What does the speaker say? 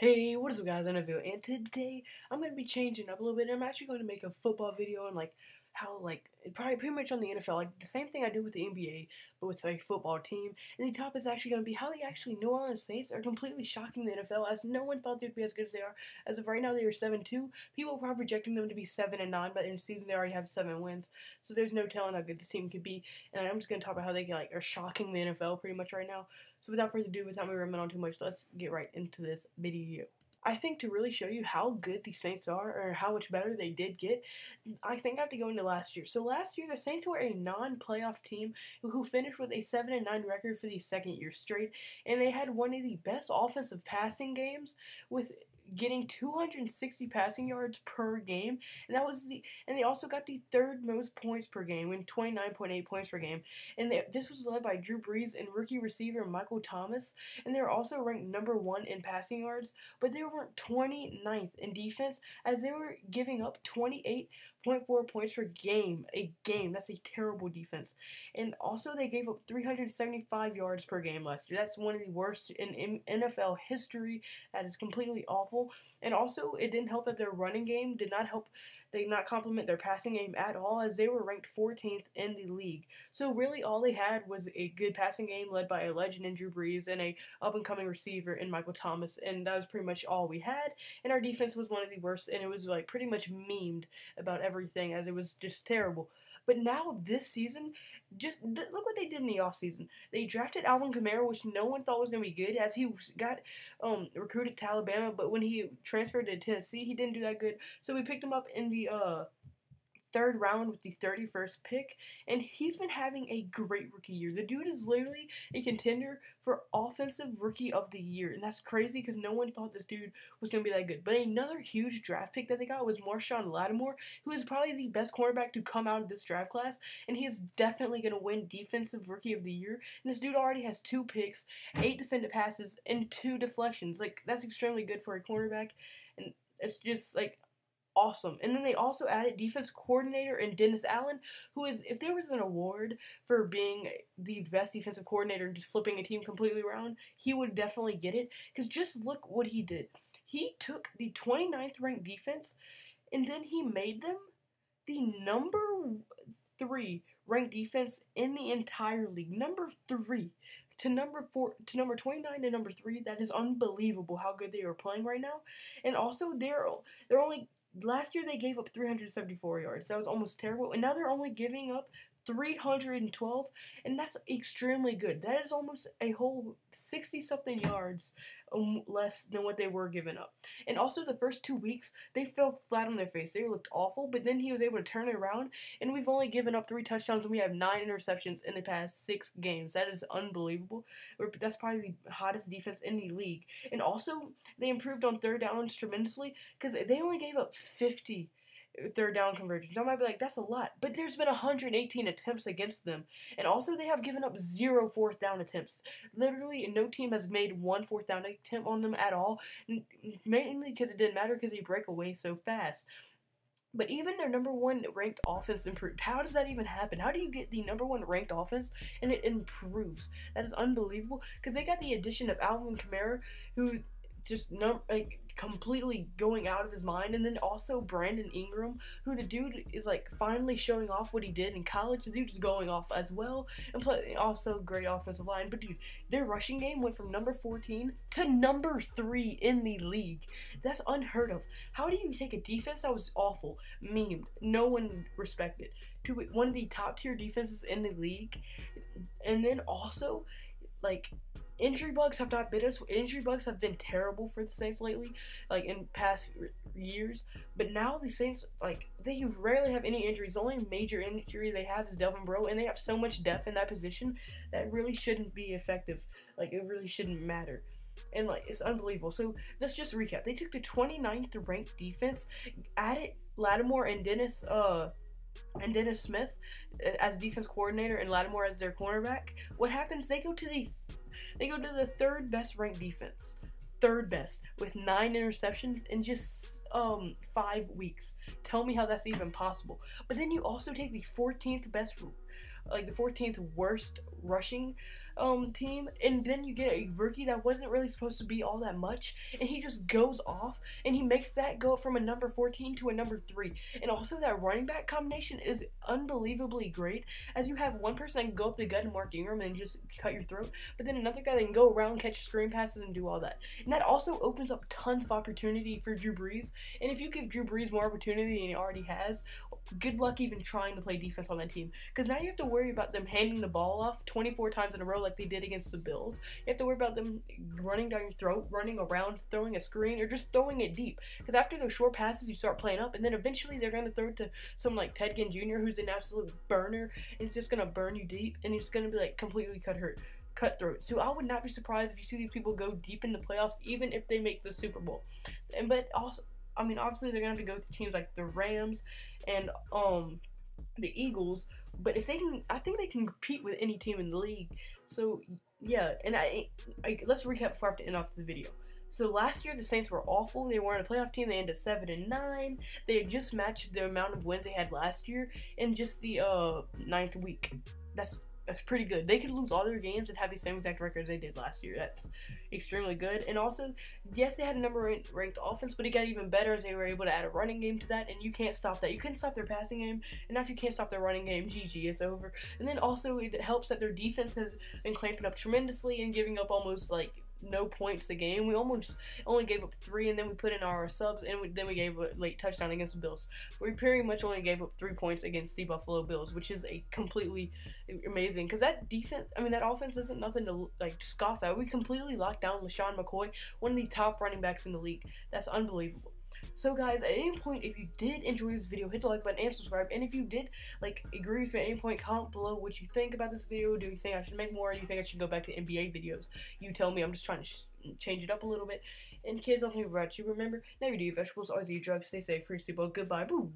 Hey, what is up guys, NFL, and today I'm going to be changing up a little bit. I'm actually going to make a football video on how probably pretty much on the NFL, like the same thing I do with the NBA, but with a football team. And the topic is actually going to be how New Orleans Saints are completely shocking the NFL, as no one thought they'd be as good as they are. As of right now, they are 7-2. People are probably projecting them to be 7-9, but in the season they already have 7 wins. So there's no telling how good this team could be. And I'm just going to talk about how they are shocking the NFL pretty much right now. So without further ado, without me rambling on too much, let's get right into this video. I think to really show you how good the Saints are, or how much better they did get, I think I have to go into last year. So last year, the Saints were a non-playoff team who finished with a 7-9 record for the second year straight, and they had one of the best offensive passing games with getting 260 passing yards per game, and they also got the third most points per game, with 29.8 points per game. And this was led by Drew Brees and rookie receiver Michael Thomas, and they were also ranked number 1 in passing yards, but they were 29th in defense, as they were giving up 28.4 points per game. That's a terrible defense. And also they gave up 375 yards per game last year. That's one of the worst in NFL history. That is completely awful. And also, it didn't help that their running game did not complement their passing game at all, as they were ranked 14th in the league. So really, all they had was a good passing game led by a legend in Drew Brees and a up-and-coming receiver in Michael Thomas, and that was pretty much all we had. And our defense was one of the worst, and it was pretty much memed about everything, as it was just terrible. But now, this season, look what they did in the offseason. They drafted Alvin Kamara, which no one thought was going to be good, as he got recruited to Alabama, but when he transferred to Tennessee, he didn't do that good. So we picked him up in the third round with the 31st pick, and he's been having a great rookie year. The dude is literally a contender for Offensive Rookie of the Year, and that's crazy because no one thought this dude was going to be that good. But another huge draft pick that they got was Marshon Lattimore, who is probably the best cornerback to come out of this draft class, and he is definitely going to win Defensive Rookie of the Year. And this dude already has 2 picks, 8 defended passes, and 2 deflections. That's extremely good for a cornerback, and it's just awesome. And then they also added defense coordinator in Dennis Allen, who is, if there was an award for being the best defensive coordinator and just flipping a team completely around, he would definitely get it. Because just look what he did. He took the 29th ranked defense, and then he made them the number 3 ranked defense in the entire league. Number 3 to number 29 to number 3. That is unbelievable how good they are playing right now. And also they're only, last year they gave up 374 yards. That was almost terrible. And now they're only giving up 312, and that's extremely good. That is almost a whole 60-something yards less than what they were giving up. And also the first 2 weeks, they fell flat on their face. They looked awful, but then he was able to turn it around, and we've only given up 3 touchdowns, and we have 9 interceptions in the past 6 games. That is unbelievable. That's probably the hottest defense in the league. And also, they improved on third downs tremendously, because they only gave up 50 third down conversions. I might be like, that's a lot, but there's been 118 attempts against them, and also they have given up 0 fourth down attempts. Literally, no team has made 1 fourth down attempt on them at all, mainly because it didn't matter because they break away so fast. But even their number 1 ranked offense improved. How does that even happen? How do you get the number 1 ranked offense and it improves? That is unbelievable, because they got the addition of Alvin Kamara, who just completely going out of his mind, and then also Brandon Ingram, who the dude is finally showing off what he did in college. The dude is going off as well, and also great offensive line. But dude, their rushing game went from number 14 to number 3 in the league. That's unheard of. How do you take a defense that was awful, memed, no one respected, to one of the top tier defenses in the league, and then also injury bugs have not been us. Injury bugs have been terrible for the Saints lately, in past years. But now the Saints, they rarely have any injuries. The only major injury they have is Delvin Breaux, and they have so much depth in that position that really shouldn't be effective. It really shouldn't matter. And it's unbelievable. So let's just recap. They took the 29th ranked defense, added Lattimore and Dennis Smith as defense coordinator, and Lattimore as their cornerback. What happens? They go to the 3rd best ranked defense. 3rd best, with 9 interceptions in just 5 weeks. Tell me how that's even possible. But then you also take the 14th best, the 14th worst rushing team, and then you get a rookie that wasn't really supposed to be all that much, and he just goes off, and he makes that go from a number 14 to a number 3. And also that running back combination is unbelievably great, as you have one person that can go up the gut and Mark Ingram and just cut your throat, but then another guy that can go around, catch screen passes, and do all that. And that also opens up tons of opportunity for Drew Brees. And if you give Drew Brees more opportunity than he already has, good luck even trying to play defense on that team. Because now you have to worry about them handing the ball off 24 times in a row like they did against the Bills. You have to worry about them running down your throat, running around, throwing a screen, or just throwing it deep. Because after those short passes, you start playing up, and then eventually they're going to throw it to someone like Ted Ginn Jr., who's an absolute burner, and it's just going to burn you deep, and it's going to be like completely cutthroat. So I would not be surprised if you see these people go deep in the playoffs, even if they make the Super Bowl. But also, I mean, obviously they're gonna have to go through teams like the Rams and the Eagles. But if they can, I think they can compete with any team in the league. So yeah, and let's recap before I have to end off the video. So last year the Saints were awful. They weren't a playoff team. They ended 7-9. They had just matched the amount of wins they had last year in just the 9th week. That's pretty good. They could lose all their games and have the same exact record as they did last year. That's extremely good. And also, yes, they had a number-ranked offense, but it got even better as they were able to add a running game to that, and you can't stop that. You couldn't stop their passing game, and now if you can't stop their running game, GG, it's over. And then also, it helps that their defense has been clamping up tremendously and giving up almost, like, no points a game. We almost only gave up 3, and then we put in our subs, and then we gave a late touchdown against the Bills. We pretty much only gave up 3 points against the Buffalo Bills, which is a completely amazing, because that defense, I mean, that offense isn't nothing to like scoff at. We completely locked down LaShawn McCoy, one of the top running backs in the league. That's unbelievable. So guys, at any point, if you did enjoy this video, hit the like button and subscribe. And if you did like agree with me at any point, comment below what you think about this video. Do you think I should make more? Or do you think I should go back to NBA videos? You tell me. I'm just trying to change it up a little bit. And kids, I'll think about you. Remember, never do vegetables, always eat drugs. Stay safe, free, goodbye. Boo.